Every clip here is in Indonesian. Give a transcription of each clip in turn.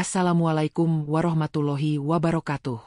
Assalamualaikum warahmatullahi wabarakatuh.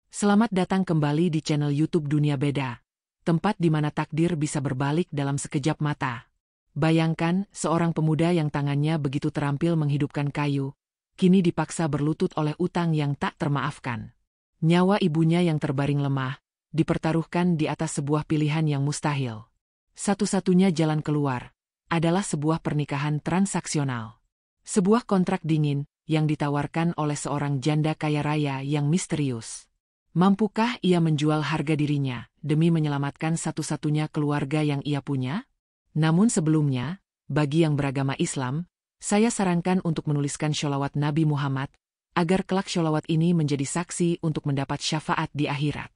Selamat datang kembali di channel YouTube Dunia Beda, tempat di mana takdir bisa berbalik dalam sekejap mata. Bayangkan, seorang pemuda yang tangannya begitu terampil menghidupkan kayu, kini dipaksa berlutut oleh utang yang tak termaafkan. Nyawa ibunya yang terbaring lemah, dipertaruhkan di atas sebuah pilihan yang mustahil. Satu-satunya jalan keluar adalah sebuah pernikahan transaksional. Sebuah kontrak dingin yang ditawarkan oleh seorang janda kaya raya yang misterius. Mampukah ia menjual harga dirinya demi menyelamatkan satu-satunya keluarga yang ia punya? Namun sebelumnya, bagi yang beragama Islam, saya sarankan untuk menuliskan sholawat Nabi Muhammad, agar kelak sholawat ini menjadi saksi untuk mendapat syafaat di akhirat.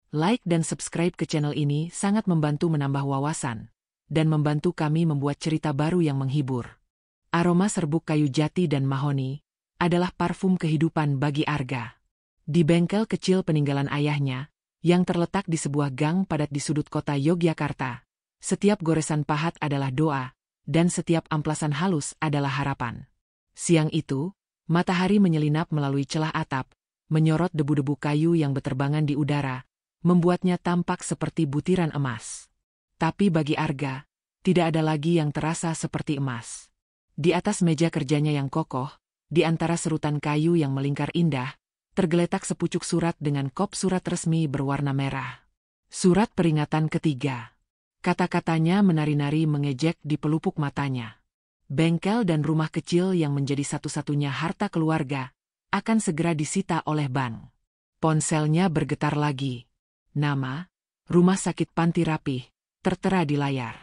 Like dan subscribe ke channel ini sangat membantu menambah wawasan, dan membantu kami membuat cerita baru yang menghibur. Aroma serbuk kayu jati dan mahoni adalah parfum kehidupan bagi Arga. Di bengkel kecil peninggalan ayahnya, yang terletak di sebuah gang padat di sudut kota Yogyakarta, setiap goresan pahat adalah doa, dan setiap amplasan halus adalah harapan. Siang itu, matahari menyelinap melalui celah atap, menyorot debu-debu kayu yang beterbangan di udara, membuatnya tampak seperti butiran emas. Tapi bagi Arga, tidak ada lagi yang terasa seperti emas. Di atas meja kerjanya yang kokoh, di antara serutan kayu yang melingkar indah, tergeletak sepucuk surat dengan kop surat resmi berwarna merah. Surat peringatan ketiga. Kata-katanya menari-nari mengejek di pelupuk matanya. Bengkel dan rumah kecil yang menjadi satu-satunya harta keluarga akan segera disita oleh bank. Ponselnya bergetar lagi. Nama, Rumah Sakit Panti Rapih, tertera di layar.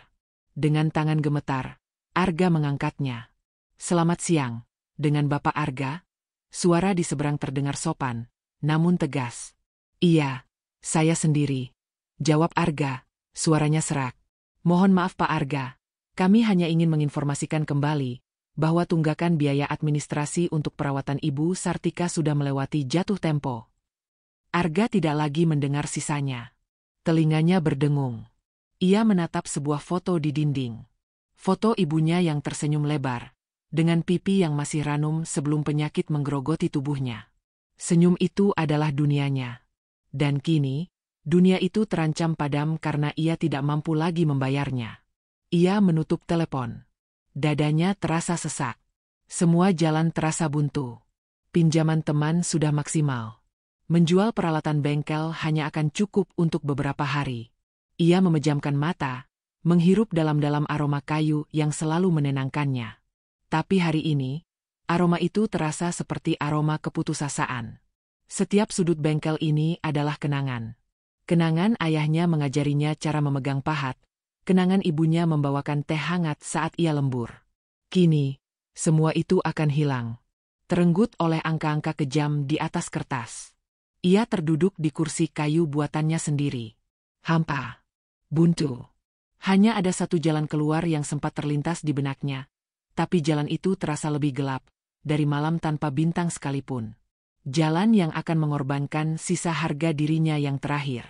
Dengan tangan gemetar, Arga mengangkatnya. Selamat siang. Dengan Bapak Arga? Suara di seberang terdengar sopan, namun tegas. Iya, saya sendiri. Jawab Arga, suaranya serak. Mohon maaf Pak Arga, kami hanya ingin menginformasikan kembali bahwa tunggakan biaya administrasi untuk perawatan Ibu Sartika sudah melewati jatuh tempo. Arga tidak lagi mendengar sisanya. Telinganya berdengung. Ia menatap sebuah foto di dinding. Foto ibunya yang tersenyum lebar, dengan pipi yang masih ranum sebelum penyakit menggerogoti tubuhnya. Senyum itu adalah dunianya. Dan kini, dunia itu terancam padam karena ia tidak mampu lagi membayarnya. Ia menutup telepon. Dadanya terasa sesak. Semua jalan terasa buntu. Pinjaman teman sudah maksimal. Menjual peralatan bengkel hanya akan cukup untuk beberapa hari. Ia memejamkan mata, menghirup dalam-dalam aroma kayu yang selalu menenangkannya. Tapi hari ini, aroma itu terasa seperti aroma keputusasaan. Setiap sudut bengkel ini adalah kenangan. Kenangan ayahnya mengajarinya cara memegang pahat, kenangan ibunya membawakan teh hangat saat ia lembur. Kini, semua itu akan hilang. Terenggut oleh angka-angka kejam di atas kertas. Ia terduduk di kursi kayu buatannya sendiri. Hampa. Buntu. Hanya ada satu jalan keluar yang sempat terlintas di benaknya. Tapi jalan itu terasa lebih gelap, dari malam tanpa bintang sekalipun. Jalan yang akan mengorbankan sisa harga dirinya yang terakhir.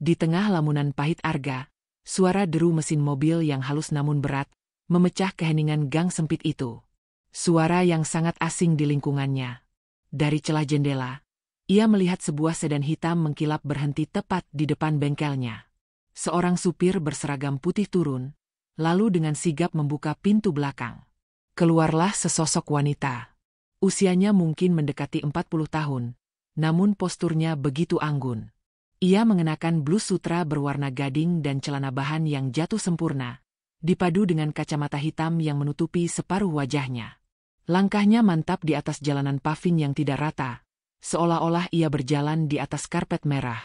Di tengah lamunan pahit Arga, suara deru mesin mobil yang halus namun berat, memecah keheningan gang sempit itu. Suara yang sangat asing di lingkungannya. Dari celah jendela, ia melihat sebuah sedan hitam mengkilap berhenti tepat di depan bengkelnya. Seorang supir berseragam putih turun, lalu dengan sigap membuka pintu belakang. Keluarlah sesosok wanita. Usianya mungkin mendekati 40 tahun, namun posturnya begitu anggun. Ia mengenakan blus sutra berwarna gading dan celana bahan yang jatuh sempurna, dipadu dengan kacamata hitam yang menutupi separuh wajahnya. Langkahnya mantap di atas jalanan paving yang tidak rata, seolah-olah ia berjalan di atas karpet merah.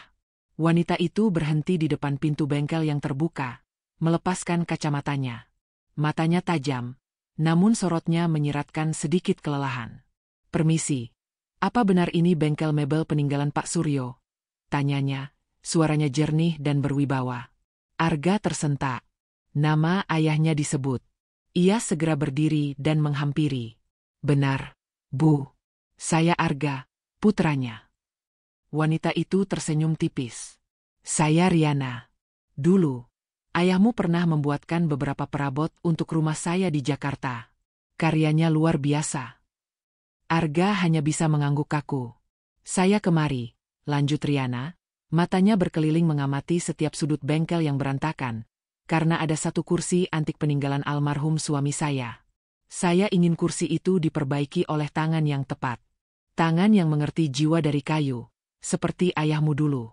Wanita itu berhenti di depan pintu bengkel yang terbuka, melepaskan kacamatanya. Matanya tajam, namun sorotnya menyiratkan sedikit kelelahan. Permisi, apa benar ini bengkel mebel peninggalan Pak Suryo? Tanyanya, suaranya jernih dan berwibawa. Arga tersentak. Nama ayahnya disebut. Ia segera berdiri dan menghampiri. Benar, Bu. Saya Arga, putranya. Wanita itu tersenyum tipis. Saya Riana. Dulu, ayahmu pernah membuatkan beberapa perabot untuk rumah saya di Jakarta. Karyanya luar biasa. Arga hanya bisa mengangguk kaku. Saya kemari, lanjut Riana, matanya berkeliling mengamati setiap sudut bengkel yang berantakan, karena ada satu kursi antik peninggalan almarhum suami saya. Saya ingin kursi itu diperbaiki oleh tangan yang tepat. Tangan yang mengerti jiwa dari kayu, seperti ayahmu dulu.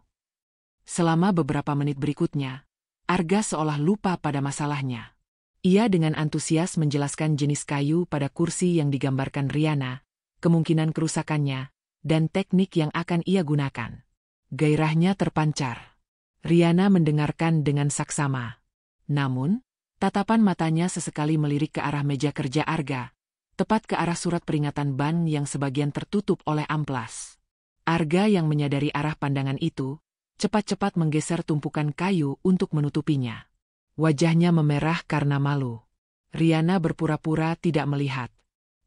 Selama beberapa menit berikutnya, Arga seolah lupa pada masalahnya. Ia dengan antusias menjelaskan jenis kayu pada kursi yang digambarkan Riana, kemungkinan kerusakannya, dan teknik yang akan ia gunakan. Gairahnya terpancar. Riana mendengarkan dengan saksama. Namun, tatapan matanya sesekali melirik ke arah meja kerja Arga, tepat ke arah surat peringatan ban yang sebagian tertutup oleh amplas. Arga yang menyadari arah pandangan itu, cepat-cepat menggeser tumpukan kayu untuk menutupinya. Wajahnya memerah karena malu. Riana berpura-pura tidak melihat.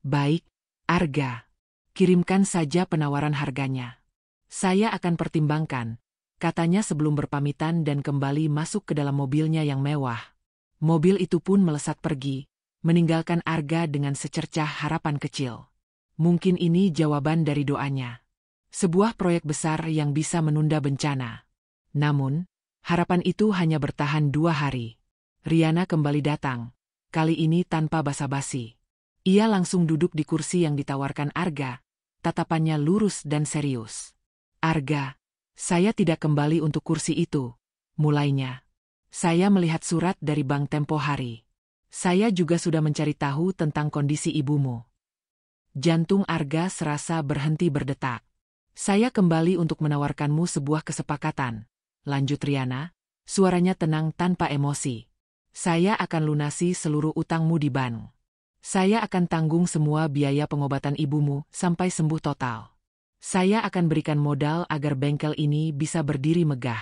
Baik, Arga. Kirimkan saja penawaran harganya. Saya akan pertimbangkan, katanya sebelum berpamitan dan kembali masuk ke dalam mobilnya yang mewah. Mobil itu pun melesat pergi, meninggalkan Arga dengan secercah harapan kecil. Mungkin ini jawaban dari doanya. Sebuah proyek besar yang bisa menunda bencana. Namun, harapan itu hanya bertahan 2 hari. Riana kembali datang, kali ini tanpa basa-basi. Ia langsung duduk di kursi yang ditawarkan Arga, tatapannya lurus dan serius. Arga, saya tidak kembali untuk kursi itu, mulainya. Saya melihat surat dari bank tempo hari. Saya juga sudah mencari tahu tentang kondisi ibumu. Jantung Arga serasa berhenti berdetak. Saya kembali untuk menawarkanmu sebuah kesepakatan, lanjut Riana, suaranya tenang tanpa emosi. Saya akan lunasi seluruh utangmu di bank. Saya akan tanggung semua biaya pengobatan ibumu sampai sembuh total. Saya akan berikan modal agar bengkel ini bisa berdiri megah.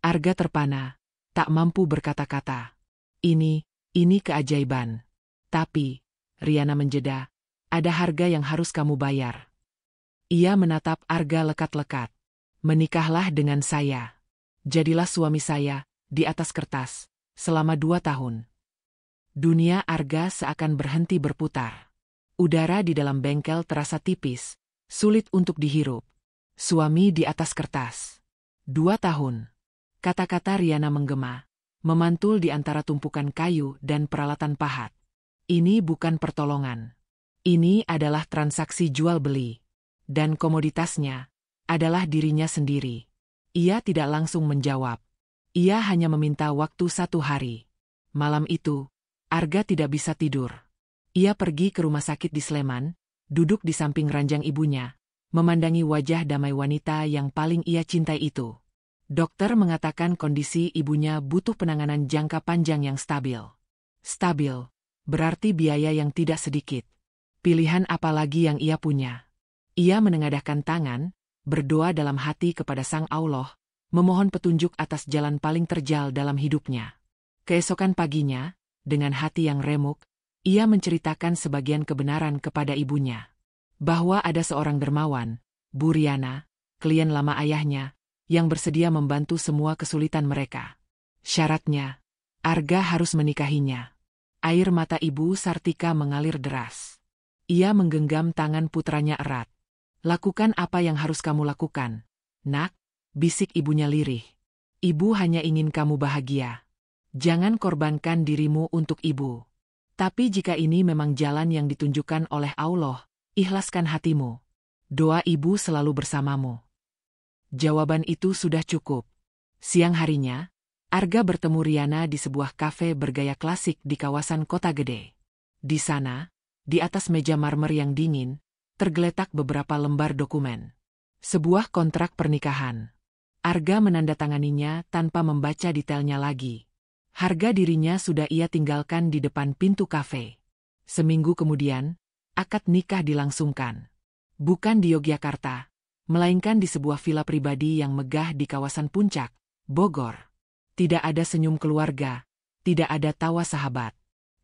Arga terpana, tak mampu berkata-kata. Ini keajaiban. Tapi, Riana menjeda, ada harga yang harus kamu bayar. Ia menatap Arga lekat-lekat. Menikahlah dengan saya. Jadilah suami saya, di atas kertas, selama 2 tahun. Dunia Arga seakan berhenti berputar. Udara di dalam bengkel terasa tipis, sulit untuk dihirup. Suami di atas kertas. 2 tahun. Kata-kata Riana menggema, memantul di antara tumpukan kayu dan peralatan pahat. Ini bukan pertolongan. Ini adalah transaksi jual-beli. Dan komoditasnya adalah dirinya sendiri. Ia tidak langsung menjawab. Ia hanya meminta waktu 1 hari. Malam itu, Arga tidak bisa tidur. Ia pergi ke rumah sakit di Sleman, duduk di samping ranjang ibunya, memandangi wajah damai wanita yang paling ia cintai itu. Dokter mengatakan kondisi ibunya butuh penanganan jangka panjang yang stabil. Stabil, berarti biaya yang tidak sedikit. Pilihan apa lagi yang ia punya? Ia menengadahkan tangan, berdoa dalam hati kepada Sang Allah, memohon petunjuk atas jalan paling terjal dalam hidupnya. Keesokan paginya, dengan hati yang remuk, ia menceritakan sebagian kebenaran kepada ibunya. Bahwa ada seorang dermawan, Bu Riana, klien lama ayahnya, yang bersedia membantu semua kesulitan mereka. Syaratnya, Arga harus menikahinya. Air mata ibu Sartika mengalir deras. Ia menggenggam tangan putranya erat. Lakukan apa yang harus kamu lakukan, nak, bisik ibunya lirih. Ibu hanya ingin kamu bahagia. Jangan korbankan dirimu untuk ibu. Tapi jika ini memang jalan yang ditunjukkan oleh Allah, ikhlaskan hatimu. Doa ibu selalu bersamamu. Jawaban itu sudah cukup. Siang harinya, Arga bertemu Riana di sebuah kafe bergaya klasik di kawasan kota gede. Di sana, di atas meja marmer yang dingin, tergeletak beberapa lembar dokumen. Sebuah kontrak pernikahan. Arga menandatanganinya tanpa membaca detailnya lagi. Harga dirinya sudah ia tinggalkan di depan pintu kafe. Seminggu kemudian, akad nikah dilangsungkan. Bukan di Yogyakarta, melainkan di sebuah villa pribadi yang megah di kawasan Puncak, Bogor. Tidak ada senyum keluarga, tidak ada tawa sahabat.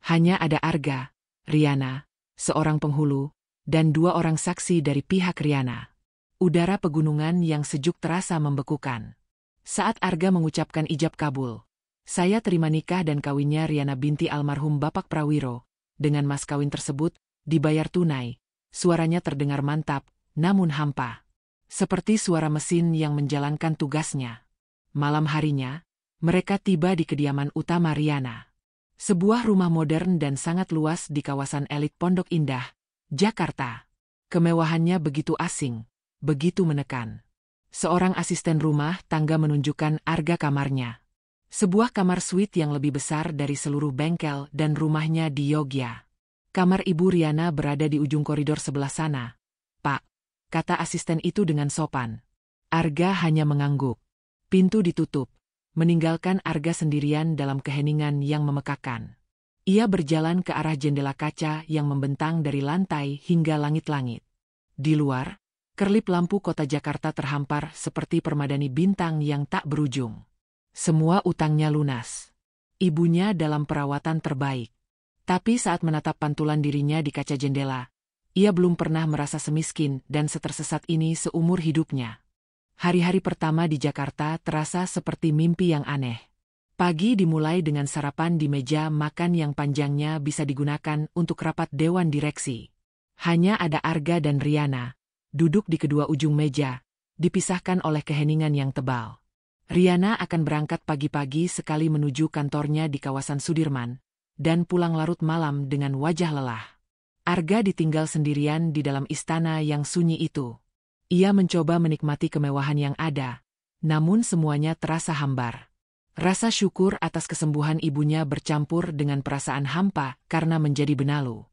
Hanya ada Arga, Riana, seorang penghulu, dan 2 orang saksi dari pihak Riana. Udara pegunungan yang sejuk terasa membekukan. Saat Arga mengucapkan ijab kabul, saya terima nikah dan kawinnya Riana binti almarhum Bapak Prawiro. Dengan mas kawin tersebut, dibayar tunai. Suaranya terdengar mantap, namun hampa. Seperti suara mesin yang menjalankan tugasnya. Malam harinya, mereka tiba di kediaman utama Riana. Sebuah rumah modern dan sangat luas di kawasan elit Pondok Indah, Jakarta. Kemewahannya begitu asing, begitu menekan. Seorang asisten rumah tangga menunjukkan harga kamarnya. Sebuah kamar suite yang lebih besar dari seluruh bengkel dan rumahnya di Yogyakarta. Kamar Ibu Riana berada di ujung koridor sebelah sana. Pak, kata asisten itu dengan sopan. Arga hanya mengangguk. Pintu ditutup, meninggalkan Arga sendirian dalam keheningan yang memekakan. Ia berjalan ke arah jendela kaca yang membentang dari lantai hingga langit-langit. Di luar, kerlip lampu kota Jakarta terhampar seperti permadani bintang yang tak berujung. Semua utangnya lunas. Ibunya dalam perawatan terbaik. Tapi saat menatap pantulan dirinya di kaca jendela, ia belum pernah merasa semiskin dan setersesat ini seumur hidupnya. Hari-hari pertama di Jakarta terasa seperti mimpi yang aneh. Pagi dimulai dengan sarapan di meja makan yang panjangnya bisa digunakan untuk rapat dewan direksi. Hanya ada Arga dan Riana, duduk di kedua ujung meja, dipisahkan oleh keheningan yang tebal. Riana akan berangkat pagi-pagi sekali menuju kantornya di kawasan Sudirman, dan pulang larut malam dengan wajah lelah. Arga ditinggal sendirian di dalam istana yang sunyi itu. Ia mencoba menikmati kemewahan yang ada, namun semuanya terasa hambar. Rasa syukur atas kesembuhan ibunya bercampur dengan perasaan hampa karena menjadi benalu.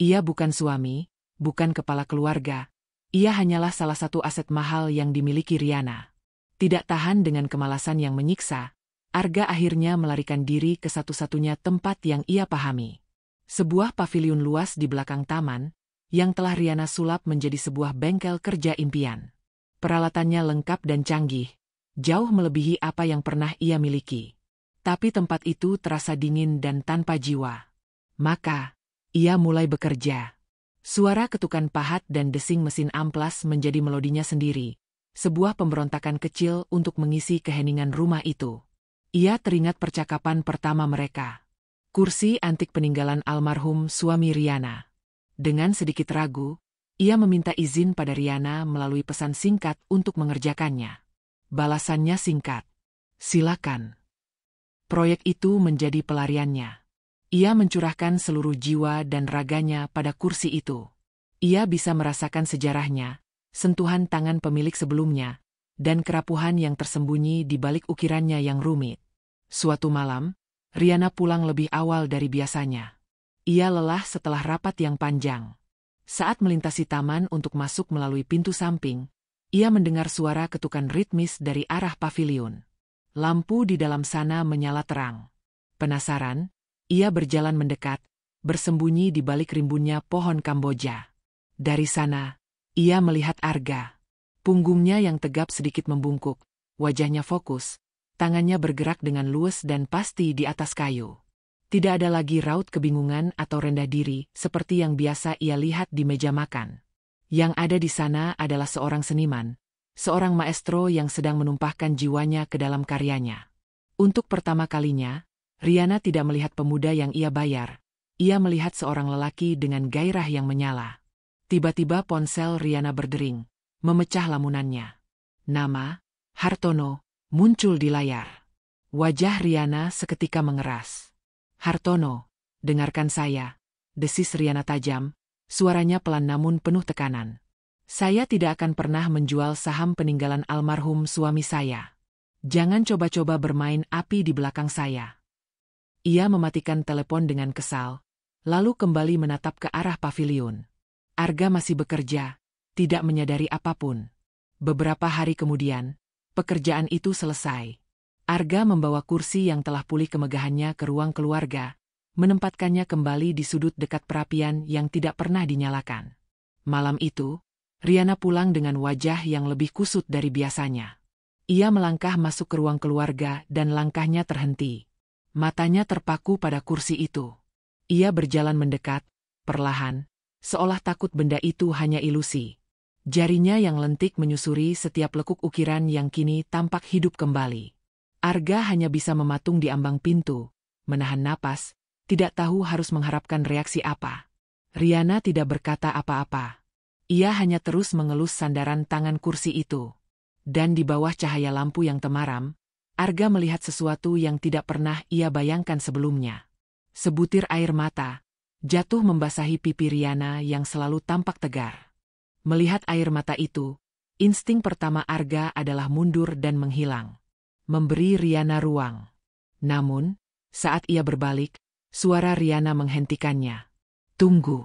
Ia bukan suami, bukan kepala keluarga. Ia hanyalah salah satu aset mahal yang dimiliki Riana. Tidak tahan dengan kemalasan yang menyiksa, Arga akhirnya melarikan diri ke satu-satunya tempat yang ia pahami. Sebuah paviliun luas di belakang taman, yang telah Riana sulap menjadi sebuah bengkel kerja impian. Peralatannya lengkap dan canggih, jauh melebihi apa yang pernah ia miliki. Tapi tempat itu terasa dingin dan tanpa jiwa. Maka, ia mulai bekerja. Suara ketukan pahat dan desing mesin amplas menjadi melodinya sendiri, sebuah pemberontakan kecil untuk mengisi keheningan rumah itu. Ia teringat percakapan pertama mereka. Kursi antik peninggalan almarhum suami Riana. Dengan sedikit ragu, ia meminta izin pada Riana melalui pesan singkat untuk mengerjakannya. Balasannya singkat. Silakan. Proyek itu menjadi pelariannya. Ia mencurahkan seluruh jiwa dan raganya pada kursi itu. Ia bisa merasakan sejarahnya, sentuhan tangan pemilik sebelumnya, dan kerapuhan yang tersembunyi di balik ukirannya yang rumit. Suatu malam, Riana pulang lebih awal dari biasanya. Ia lelah setelah rapat yang panjang. Saat melintasi taman untuk masuk melalui pintu samping, ia mendengar suara ketukan ritmis dari arah paviliun. Lampu di dalam sana menyala terang. Penasaran, ia berjalan mendekat, bersembunyi di balik rimbunnya pohon Kamboja. Dari sana, ia melihat Arga. Punggungnya yang tegap sedikit membungkuk, wajahnya fokus, tangannya bergerak dengan luwes dan pasti di atas kayu. Tidak ada lagi raut kebingungan atau rendah diri seperti yang biasa ia lihat di meja makan. Yang ada di sana adalah seorang seniman, seorang maestro yang sedang menumpahkan jiwanya ke dalam karyanya. Untuk pertama kalinya, Riana tidak melihat pemuda yang ia bayar. Ia melihat seorang lelaki dengan gairah yang menyala. Tiba-tiba ponsel Riana berdering, memecah lamunannya. Nama, Hartono, muncul di layar. Wajah Riana seketika mengeras. Hartono, dengarkan saya, desis Riana tajam, suaranya pelan namun penuh tekanan. Saya tidak akan pernah menjual saham peninggalan almarhum suami saya. Jangan coba-coba bermain api di belakang saya. Ia mematikan telepon dengan kesal, lalu kembali menatap ke arah paviliun. Arga masih bekerja, tidak menyadari apapun. Beberapa hari kemudian, pekerjaan itu selesai. Arga membawa kursi yang telah pulih kemegahannya ke ruang keluarga, menempatkannya kembali di sudut dekat perapian yang tidak pernah dinyalakan. Malam itu, Riana pulang dengan wajah yang lebih kusut dari biasanya. Ia melangkah masuk ke ruang keluarga dan langkahnya terhenti. Matanya terpaku pada kursi itu. Ia berjalan mendekat, perlahan, seolah takut benda itu hanya ilusi. Jarinya yang lentik menyusuri setiap lekuk ukiran yang kini tampak hidup kembali. Arga hanya bisa mematung di ambang pintu, menahan napas, tidak tahu harus mengharapkan reaksi apa. Riana tidak berkata apa-apa. Ia hanya terus mengelus sandaran tangan kursi itu. Dan di bawah cahaya lampu yang temaram, Arga melihat sesuatu yang tidak pernah ia bayangkan sebelumnya. Sebutir air mata jatuh membasahi pipi Riana yang selalu tampak tegar. Melihat air mata itu, insting pertama Arga adalah mundur dan menghilang, memberi Riana ruang. Namun, saat ia berbalik, suara Riana menghentikannya. "Tunggu."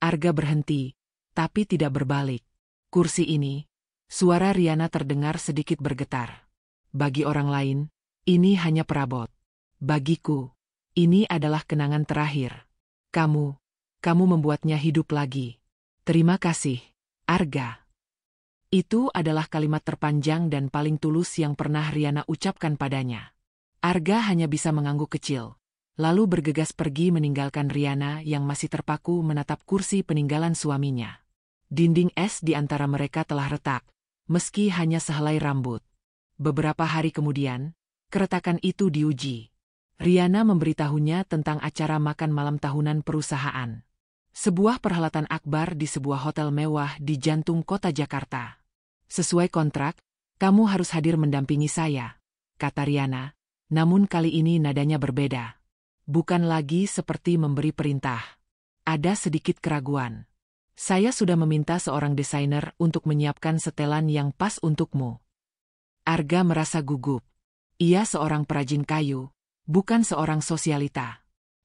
Arga berhenti, tapi tidak berbalik. Kursi ini, suara Riana terdengar sedikit bergetar. Bagi orang lain, ini hanya perabot. Bagiku, ini adalah kenangan terakhir. Kamu membuatnya hidup lagi. Terima kasih, Arga. Itu adalah kalimat terpanjang dan paling tulus yang pernah Riana ucapkan padanya. Arga hanya bisa mengangguk kecil, lalu bergegas pergi meninggalkan Riana yang masih terpaku menatap kursi peninggalan suaminya. Dinding es di antara mereka telah retak, meski hanya sehelai rambut. Beberapa hari kemudian, keretakan itu diuji. Riana memberitahunya tentang acara makan malam tahunan perusahaan. Sebuah perhelatan akbar di sebuah hotel mewah di jantung kota Jakarta. "Sesuai kontrak, kamu harus hadir mendampingi saya," kata Riana, namun kali ini nadanya berbeda. Bukan lagi seperti memberi perintah. Ada sedikit keraguan. "Saya sudah meminta seorang desainer untuk menyiapkan setelan yang pas untukmu." Arga merasa gugup. Ia seorang perajin kayu, bukan seorang sosialita.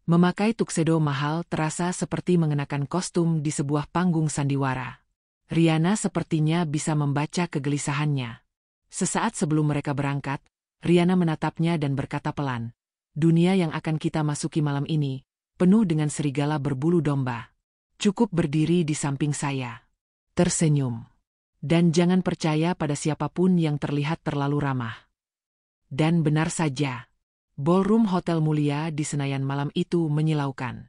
Memakai tuxedo mahal terasa seperti mengenakan kostum di sebuah panggung sandiwara. Riana sepertinya bisa membaca kegelisahannya. Sesaat sebelum mereka berangkat, Riana menatapnya dan berkata pelan, "Dunia yang akan kita masuki malam ini, penuh dengan serigala berbulu domba. Cukup berdiri di samping saya. Tersenyum. Dan jangan percaya pada siapapun yang terlihat terlalu ramah." Dan benar saja. Ballroom hotel mulia di Senayan malam itu menyilaukan.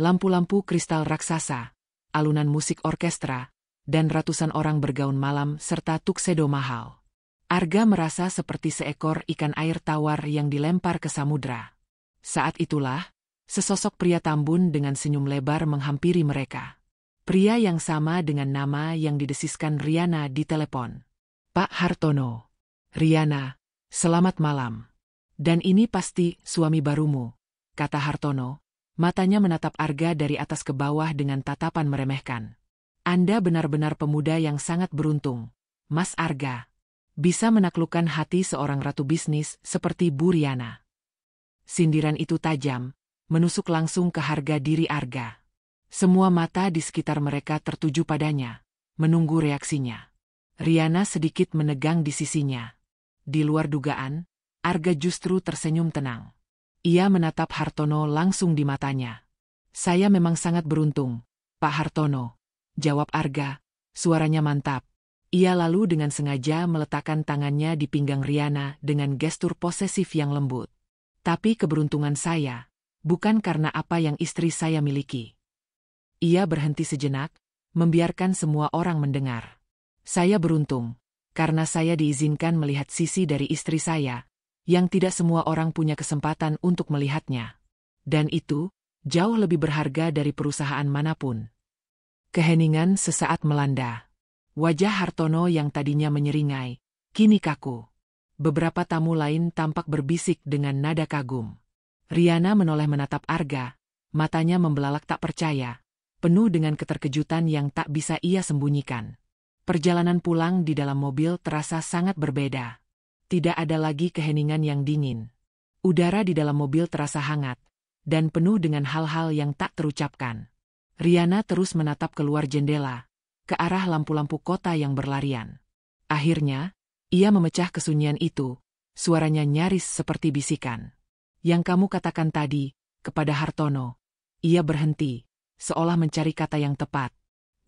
Lampu-lampu kristal raksasa, alunan musik orkestra, dan ratusan orang bergaun malam serta tuxedo mahal. Arga merasa seperti seekor ikan air tawar yang dilempar ke samudra. Saat itulah, sesosok pria tambun dengan senyum lebar menghampiri mereka. Pria yang sama dengan nama yang didesiskan Riana di telepon. "Pak Hartono." "Riana, selamat malam. Dan ini pasti suami barumu," kata Hartono. Matanya menatap Arga dari atas ke bawah dengan tatapan meremehkan. "Anda benar-benar pemuda yang sangat beruntung, Mas Arga. Bisa menaklukkan hati seorang ratu bisnis seperti Bu Riana." Sindiran itu tajam, menusuk langsung ke harga diri Arga. Semua mata di sekitar mereka tertuju padanya, menunggu reaksinya. Riana sedikit menegang di sisinya. Di luar dugaan, Arga justru tersenyum tenang. Ia menatap Hartono langsung di matanya. "Saya memang sangat beruntung, Pak Hartono," jawab Arga, suaranya mantap. Ia lalu dengan sengaja meletakkan tangannya di pinggang Riana dengan gestur posesif yang lembut. "Tapi keberuntungan saya, bukan karena apa yang istri saya miliki." Ia berhenti sejenak, membiarkan semua orang mendengar. "Saya beruntung, karena saya diizinkan melihat sisi dari istri saya, yang tidak semua orang punya kesempatan untuk melihatnya. Dan itu, jauh lebih berharga dari perusahaan manapun." Keheningan sesaat melanda. Wajah Hartono yang tadinya menyeringai, kini kaku. Beberapa tamu lain tampak berbisik dengan nada kagum. Riana menoleh menatap Arga, matanya membelalak tak percaya, penuh dengan keterkejutan yang tak bisa ia sembunyikan. Perjalanan pulang di dalam mobil terasa sangat berbeda. Tidak ada lagi keheningan yang dingin. Udara di dalam mobil terasa hangat, dan penuh dengan hal-hal yang tak terucapkan. Riana terus menatap keluar jendela, ke arah lampu-lampu kota yang berlarian. Akhirnya, ia memecah kesunyian itu, suaranya nyaris seperti bisikan. "Yang kamu katakan tadi, kepada Hartono." Ia berhenti, seolah mencari kata yang tepat.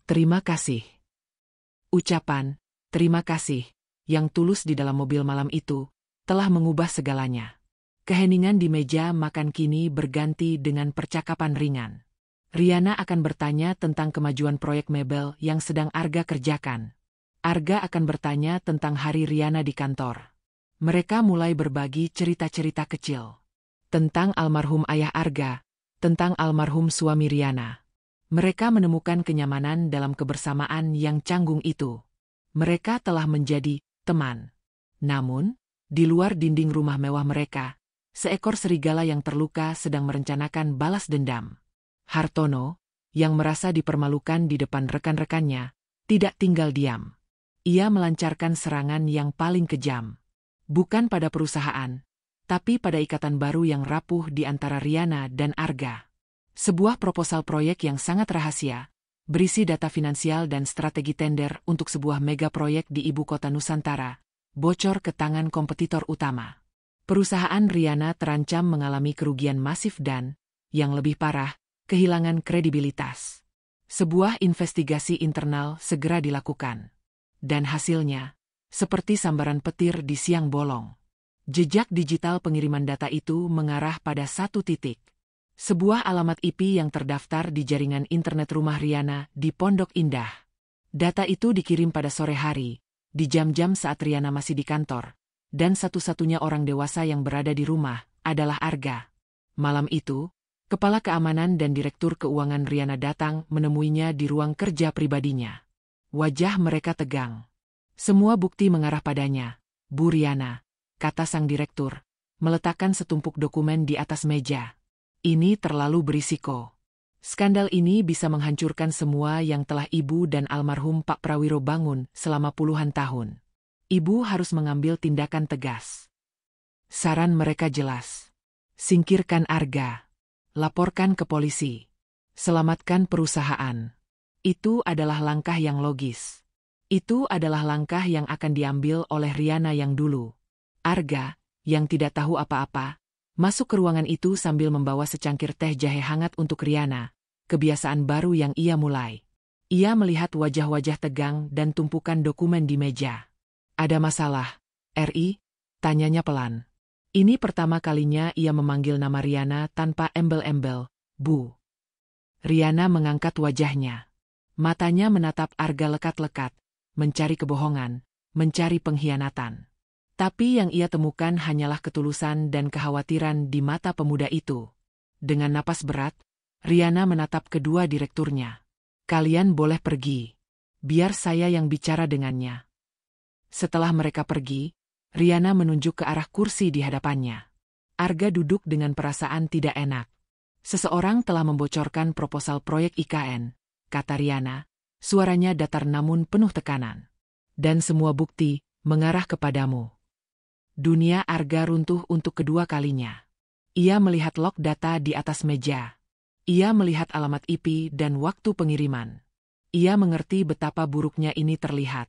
"Terima kasih." Ucapan, "terima kasih," yang tulus di dalam mobil malam itu, telah mengubah segalanya. Keheningan di meja makan kini berganti dengan percakapan ringan. Riana akan bertanya tentang kemajuan proyek mebel yang sedang Arga kerjakan. Arga akan bertanya tentang hari Riana di kantor. Mereka mulai berbagi cerita-cerita kecil. Tentang almarhum ayah Arga, tentang almarhum suami Riana. Mereka menemukan kenyamanan dalam kebersamaan yang canggung itu. Mereka telah menjadi teman. Namun, di luar dinding rumah mewah mereka, seekor serigala yang terluka sedang merencanakan balas dendam. Hartono, yang merasa dipermalukan di depan rekan-rekannya, tidak tinggal diam. Ia melancarkan serangan yang paling kejam. Bukan pada perusahaan, tapi pada ikatan baru yang rapuh di antara Riana dan Arga. Sebuah proposal proyek yang sangat rahasia, berisi data finansial dan strategi tender untuk sebuah mega proyek di ibu kota Nusantara, bocor ke tangan kompetitor utama. Perusahaan Riana terancam mengalami kerugian masif dan, yang lebih parah, kehilangan kredibilitas. Sebuah investigasi internal segera dilakukan. Dan hasilnya, seperti sambaran petir di siang bolong. Jejak digital pengiriman data itu mengarah pada satu titik. Sebuah alamat IP yang terdaftar di jaringan internet rumah Riana di Pondok Indah. Data itu dikirim pada sore hari, di jam-jam saat Riana masih di kantor, dan satu-satunya orang dewasa yang berada di rumah adalah Arga. Malam itu, Kepala Keamanan dan Direktur Keuangan Riana datang menemuinya di ruang kerja pribadinya. Wajah mereka tegang. Semua bukti mengarah padanya, Bu Riana, kata sang direktur, meletakkan setumpuk dokumen di atas meja. Ini terlalu berisiko. Skandal ini bisa menghancurkan semua yang telah Ibu dan almarhum Pak Prawiro bangun selama puluhan tahun. Ibu harus mengambil tindakan tegas. Saran mereka jelas. Singkirkan Arga. Laporkan ke polisi. Selamatkan perusahaan. Itu adalah langkah yang logis. Itu adalah langkah yang akan diambil oleh Riana yang dulu. Arga, yang tidak tahu apa-apa, masuk ke ruangan itu sambil membawa secangkir teh jahe hangat untuk Riana, kebiasaan baru yang ia mulai. Ia melihat wajah-wajah tegang dan tumpukan dokumen di meja. Ada masalah, RI? Tanyanya pelan. Ini pertama kalinya ia memanggil nama Riana tanpa embel-embel, Bu. Riana mengangkat wajahnya. Matanya menatap Arga lekat-lekat, mencari kebohongan, mencari pengkhianatan. Tapi yang ia temukan hanyalah ketulusan dan kekhawatiran di mata pemuda itu. Dengan napas berat, Riana menatap kedua direkturnya. Kalian boleh pergi. Biar saya yang bicara dengannya. Setelah mereka pergi, Riana menunjuk ke arah kursi di hadapannya. Arga duduk dengan perasaan tidak enak. Seseorang telah membocorkan proposal proyek IKN, kata Riana, suaranya datar namun penuh tekanan. Dan semua bukti mengarah kepadamu. Dunia Arga runtuh untuk kedua kalinya. Ia melihat log data di atas meja. Ia melihat alamat IP dan waktu pengiriman. Ia mengerti betapa buruknya ini terlihat.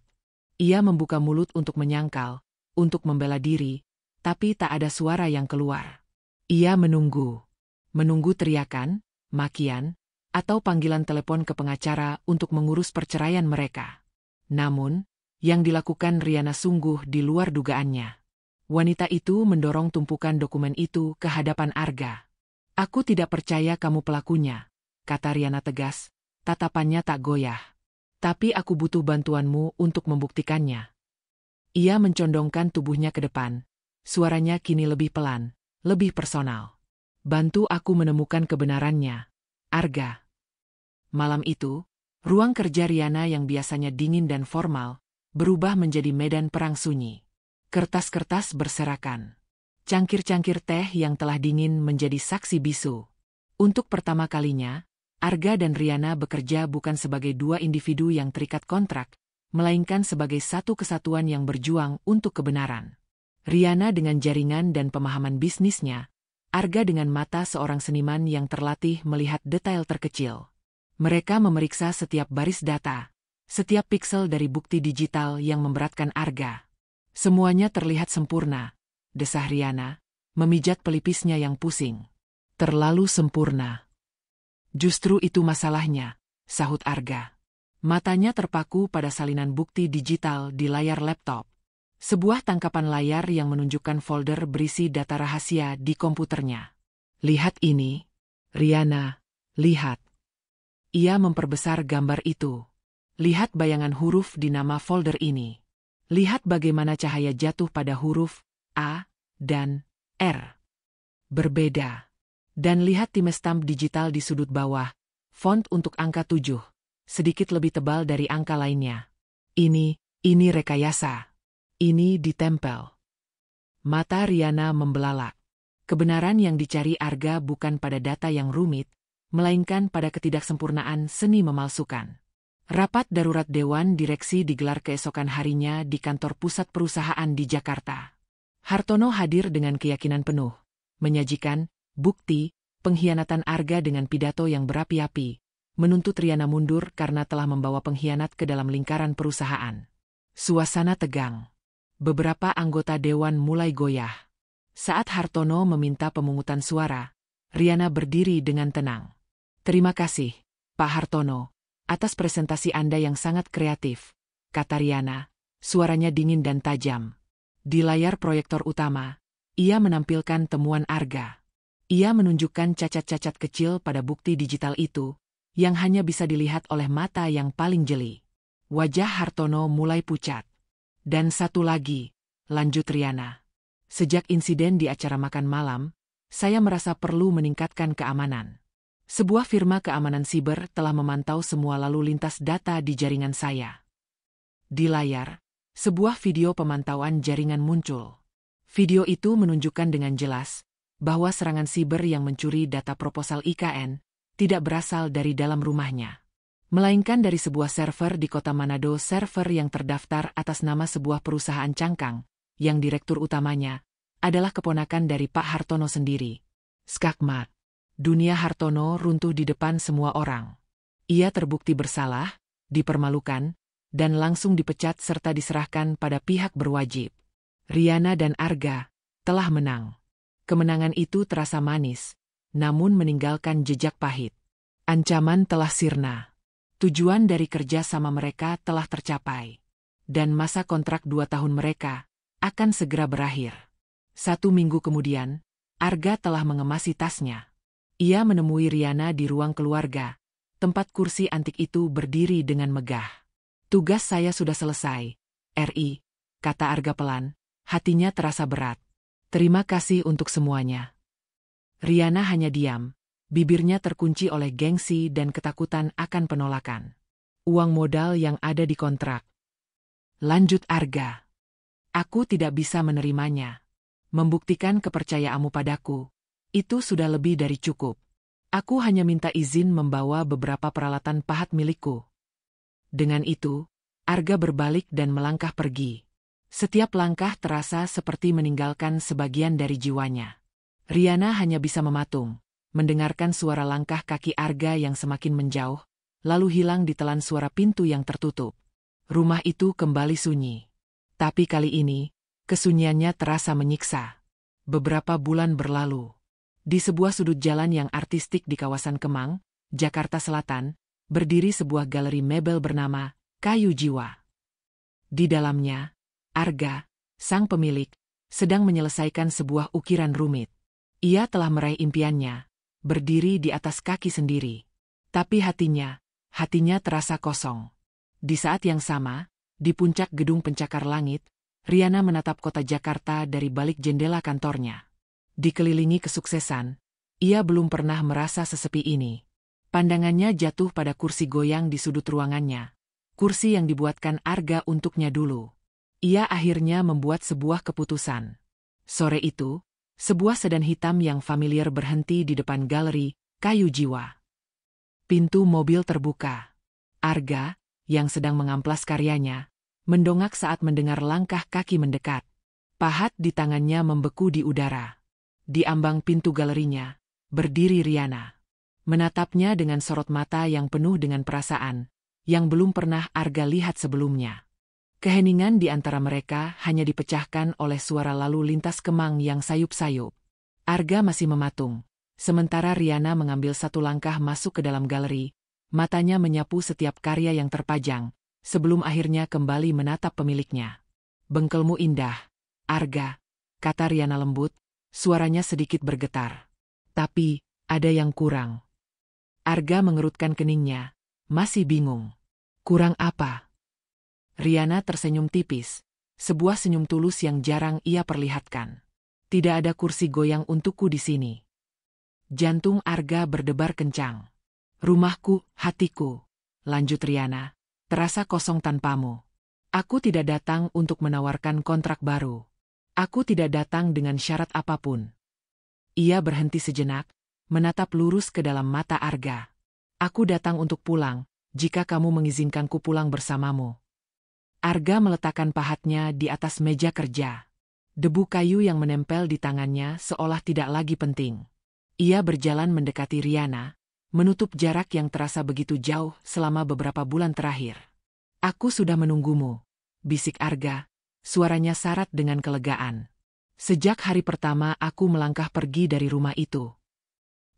Ia membuka mulut untuk menyangkal, untuk membela diri, tapi tak ada suara yang keluar. Ia menunggu. Menunggu teriakan, makian, atau panggilan telepon ke pengacara untuk mengurus perceraian mereka. Namun, yang dilakukan Riana sungguh di luar dugaannya. Wanita itu mendorong tumpukan dokumen itu ke hadapan Arga. Aku tidak percaya kamu pelakunya, kata Riana tegas, tatapannya tak goyah. Tapi aku butuh bantuanmu untuk membuktikannya. Ia mencondongkan tubuhnya ke depan. Suaranya kini lebih pelan, lebih personal. Bantu aku menemukan kebenarannya, Arga. Malam itu, ruang kerja Riana yang biasanya dingin dan formal, berubah menjadi medan perang sunyi. Kertas-kertas berserakan. Cangkir-cangkir teh yang telah dingin menjadi saksi bisu. Untuk pertama kalinya, Arga dan Riana bekerja bukan sebagai dua individu yang terikat kontrak, melainkan sebagai satu kesatuan yang berjuang untuk kebenaran. Riana dengan jaringan dan pemahaman bisnisnya, Arga dengan mata seorang seniman yang terlatih melihat detail terkecil. Mereka memeriksa setiap baris data, setiap piksel dari bukti digital yang memberatkan Arga. Semuanya terlihat sempurna, desah Riana, memijat pelipisnya yang pusing. Terlalu sempurna. Justru itu masalahnya, sahut Arga. Matanya terpaku pada salinan bukti digital di layar laptop. Sebuah tangkapan layar yang menunjukkan folder berisi data rahasia di komputernya. Lihat ini, Riana, lihat. Ia memperbesar gambar itu. Lihat bayangan huruf di nama folder ini. Lihat bagaimana cahaya jatuh pada huruf A dan R. Berbeda. Dan lihat timestamp digital di sudut bawah, Font untuk angka 7, sedikit lebih tebal dari angka lainnya. Ini rekayasa. Ini ditempel. Mata Riana membelalak. Kebenaran yang dicari Arga bukan pada data yang rumit, melainkan pada ketidaksempurnaan seni memalsukan. Rapat darurat Dewan Direksi digelar keesokan harinya di kantor pusat perusahaan di Jakarta. Hartono hadir dengan keyakinan penuh, menyajikan bukti pengkhianatan Arga dengan pidato yang berapi-api, menuntut Riana mundur karena telah membawa pengkhianat ke dalam lingkaran perusahaan. Suasana tegang. Beberapa anggota Dewan mulai goyah. Saat Hartono meminta pemungutan suara, Riana berdiri dengan tenang. "Terima kasih, Pak Hartono, atas presentasi Anda yang sangat kreatif," kata Riana, suaranya dingin dan tajam. Di layar proyektor utama, ia menampilkan temuan Arga. Ia menunjukkan cacat-cacat kecil pada bukti digital itu, yang hanya bisa dilihat oleh mata yang paling jeli. Wajah Hartono mulai pucat. "Dan satu lagi," lanjut Riana. "Sejak insiden di acara makan malam, saya merasa perlu meningkatkan keamanan. Sebuah firma keamanan siber telah memantau semua lalu lintas data di jaringan saya." Di layar, sebuah video pemantauan jaringan muncul. Video itu menunjukkan dengan jelas bahwa serangan siber yang mencuri data proposal IKN tidak berasal dari dalam rumahnya, melainkan dari sebuah server di kota Manado, server yang terdaftar atas nama sebuah perusahaan cangkang, yang direktur utamanya adalah keponakan dari Pak Hartono sendiri. Skakmat. Dunia Hartono runtuh di depan semua orang. Ia terbukti bersalah, dipermalukan, dan langsung dipecat serta diserahkan pada pihak berwajib. Riana dan Arga telah menang. Kemenangan itu terasa manis, namun meninggalkan jejak pahit. Ancaman telah sirna. Tujuan dari kerja sama mereka telah tercapai. Dan masa kontrak 2 tahun mereka akan segera berakhir. 1 minggu kemudian, Arga telah mengemasi tasnya. Ia menemui Riana di ruang keluarga, tempat kursi antik itu berdiri dengan megah. "Tugas saya sudah selesai, RI," kata Arga pelan, hatinya terasa berat. "Terima kasih untuk semuanya." Riana hanya diam, bibirnya terkunci oleh gengsi dan ketakutan akan penolakan. "Uang modal yang ada di kontrak," lanjut Arga. "Aku tidak bisa menerimanya. Membuktikan kepercayaanmu padaku, itu sudah lebih dari cukup. Aku hanya minta izin membawa beberapa peralatan pahat milikku." Dengan itu, Arga berbalik dan melangkah pergi. Setiap langkah terasa seperti meninggalkan sebagian dari jiwanya. Riana hanya bisa mematung, mendengarkan suara langkah kaki Arga yang semakin menjauh, lalu hilang ditelan suara pintu yang tertutup. Rumah itu kembali sunyi. Tapi kali ini, kesunyiannya terasa menyiksa. Beberapa bulan berlalu. Di sebuah sudut jalan yang artistik di kawasan Kemang, Jakarta Selatan, berdiri sebuah galeri mebel bernama Kayu Jiwa. Di dalamnya, Arga, sang pemilik, sedang menyelesaikan sebuah ukiran rumit. Ia telah meraih impiannya, berdiri di atas kaki sendiri. Tapi hatinya terasa kosong. Di saat yang sama, di puncak gedung pencakar langit, Riana menatap kota Jakarta dari balik jendela kantornya. Dikelilingi kesuksesan, ia belum pernah merasa sesepi ini. Pandangannya jatuh pada kursi goyang di sudut ruangannya. Kursi yang dibuatkan Arga untuknya dulu. Ia akhirnya membuat sebuah keputusan. Sore itu, sebuah sedan hitam yang familiar berhenti di depan galeri Kayu Jiwa. Pintu mobil terbuka. Arga, yang sedang mengamplas karyanya, mendongak saat mendengar langkah kaki mendekat. Pahat di tangannya membeku di udara. Di ambang pintu galerinya, berdiri Riana. Menatapnya dengan sorot mata yang penuh dengan perasaan, yang belum pernah Arga lihat sebelumnya. Keheningan di antara mereka hanya dipecahkan oleh suara lalu lintas Kemang yang sayup-sayup. Arga masih mematung, sementara Riana mengambil satu langkah masuk ke dalam galeri, matanya menyapu setiap karya yang terpajang, sebelum akhirnya kembali menatap pemiliknya. "Bengkelmu indah, Arga," kata Riana lembut, suaranya sedikit bergetar. "Tapi, ada yang kurang." Arga mengerutkan keningnya, masih bingung. "Kurang apa?" Riana tersenyum tipis, sebuah senyum tulus yang jarang ia perlihatkan. "Tidak ada kursi goyang untukku di sini." Jantung Arga berdebar kencang. Rumahku, hatiku, lanjut Riana, terasa kosong tanpamu. Aku tidak datang untuk menawarkan kontrak baru. Aku tidak datang dengan syarat apapun. Ia berhenti sejenak, menatap lurus ke dalam mata Arga. Aku datang untuk pulang, jika kamu mengizinkanku pulang bersamamu. Arga meletakkan pahatnya di atas meja kerja. Debu kayu yang menempel di tangannya seolah tidak lagi penting. Ia berjalan mendekati Riana, menutup jarak yang terasa begitu jauh selama beberapa bulan terakhir. Aku sudah menunggumu, bisik Arga, suaranya syarat dengan kelegaan. Sejak hari pertama aku melangkah pergi dari rumah itu.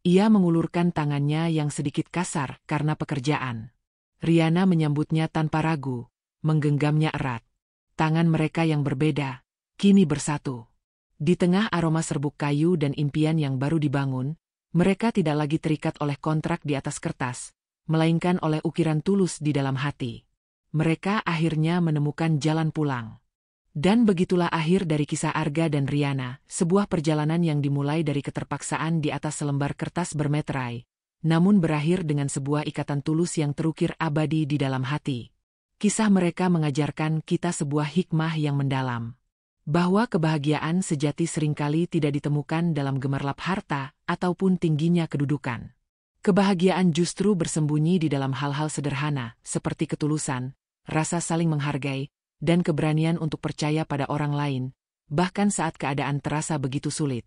Ia mengulurkan tangannya yang sedikit kasar karena pekerjaan. Riana menyambutnya tanpa ragu, menggenggamnya erat. Tangan mereka yang berbeda, kini bersatu. Di tengah aroma serbuk kayu dan impian yang baru dibangun, mereka tidak lagi terikat oleh kontrak di atas kertas, melainkan oleh ukiran tulus di dalam hati. Mereka akhirnya menemukan jalan pulang. Dan begitulah akhir dari kisah Arga dan Riana, sebuah perjalanan yang dimulai dari keterpaksaan di atas selembar kertas bermeterai, namun berakhir dengan sebuah ikatan tulus yang terukir abadi di dalam hati. Kisah mereka mengajarkan kita sebuah hikmah yang mendalam. Bahwa kebahagiaan sejati seringkali tidak ditemukan dalam gemerlap harta ataupun tingginya kedudukan. Kebahagiaan justru bersembunyi di dalam hal-hal sederhana, seperti ketulusan, rasa saling menghargai, dan keberanian untuk percaya pada orang lain, bahkan saat keadaan terasa begitu sulit.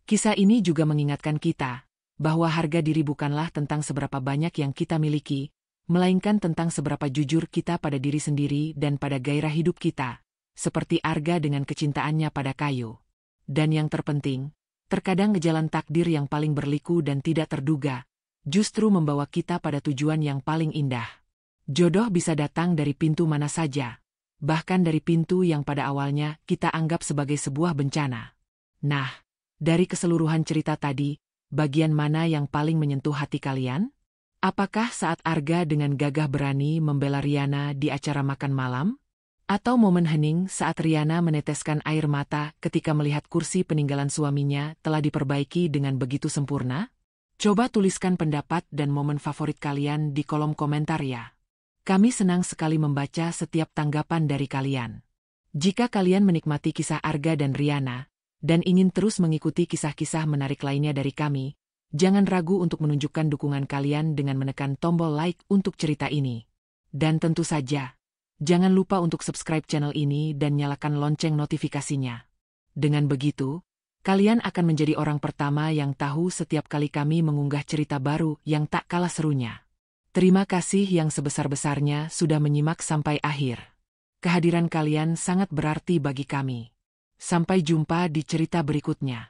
Kisah ini juga mengingatkan kita, bahwa harga diri bukanlah tentang seberapa banyak yang kita miliki, melainkan tentang seberapa jujur kita pada diri sendiri dan pada gairah hidup kita, seperti Arga dengan kecintaannya pada kayu. Dan yang terpenting, terkadang jalan takdir yang paling berliku dan tidak terduga, justru membawa kita pada tujuan yang paling indah. Jodoh bisa datang dari pintu mana saja, bahkan dari pintu yang pada awalnya kita anggap sebagai sebuah bencana. Nah, dari keseluruhan cerita tadi, bagian mana yang paling menyentuh hati kalian? Apakah saat Arga dengan gagah berani membela Riana di acara makan malam? Atau momen hening saat Riana meneteskan air mata ketika melihat kursi peninggalan suaminya telah diperbaiki dengan begitu sempurna? Coba tuliskan pendapat dan momen favorit kalian di kolom komentar ya. Kami senang sekali membaca setiap tanggapan dari kalian. Jika kalian menikmati kisah Arga dan Riana, dan ingin terus mengikuti kisah-kisah menarik lainnya dari kami, jangan ragu untuk menunjukkan dukungan kalian dengan menekan tombol like untuk cerita ini. Dan tentu saja, jangan lupa untuk subscribe channel ini dan nyalakan lonceng notifikasinya. Dengan begitu, kalian akan menjadi orang pertama yang tahu setiap kali kami mengunggah cerita baru yang tak kalah serunya. Terima kasih yang sebesar-besarnya sudah menyimak sampai akhir. Kehadiran kalian sangat berarti bagi kami. Sampai jumpa di cerita berikutnya.